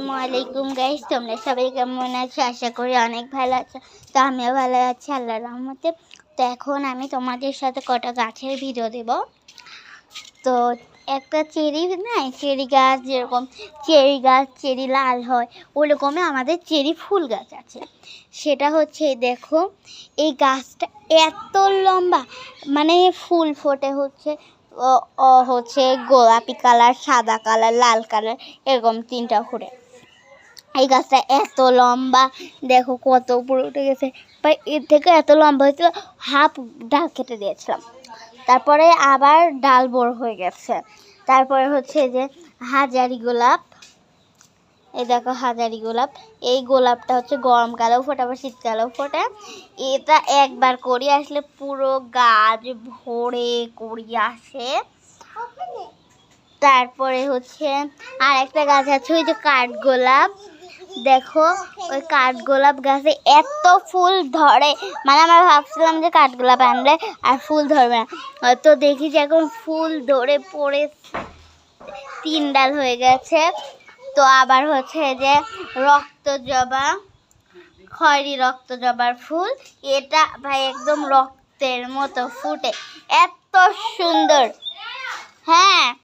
আসসালামু আলাইকুম গাইস, তোমরা সবাই কেমন আছো? আশা করি অনেক ভালো আছো। তো আমিও ভালো আছি আল্লাহর রহমতে। তো এখন আমি তোমাদের সাথে কটা গাছের ভিডিও দেব। তো একটা চেরি নাই, চেরি গাছ যেরকম চেরি গাছ চেরি লাল হয়, ওরকমই আমাদের চেরি ফুল গাছ আছে। সেটা হচ্ছে দেখো, এই গাছটা এত লম্বা, মানে ফুল ফোটে হচ্ছে হচ্ছে গোলাপি কালার, সাদা কালার, লাল কালার, এরকম তিনটা করে। এই গাছটা এত লম্বা, দেখো কত উপরে উঠে গেছে। এর থেকে এত লম্বা হয়েছিল, হাফ ডাল কেটে দিয়েছিলাম। তারপরে আবার ডাল বড় হয়ে গেছে। তারপরে হচ্ছে যে হাজারি গোলাপ, এই দেখো হাজারি গোলাপ। এই গোলাপটা হচ্ছে গরমকালেও ফোটে, আবার শীতকালেও ফোটে। এটা একবার করি আসলে পুরো গাছ ভরে করি আসে। তারপরে হচ্ছে আর একটা গাছ আছে, ওই যে কাঠগোলাপ। দেখো ওই কাঠগোলাপ গাছে এত ফুল ধরে, মানে আমরা ভাবছিলাম যে কাঠগোলাপ আনলে আর ফুল ধরবে না, তো দেখি যে এখন ফুল ধরে পড়ে 3 ডাল হয়ে গেছে। তো আবার হচ্ছে যে রক্তজবা, খয়েরি রক্তজবার ফুল, এটা ভাই একদম রক্তের মতো ফুটে, এত সুন্দর। হ্যাঁ।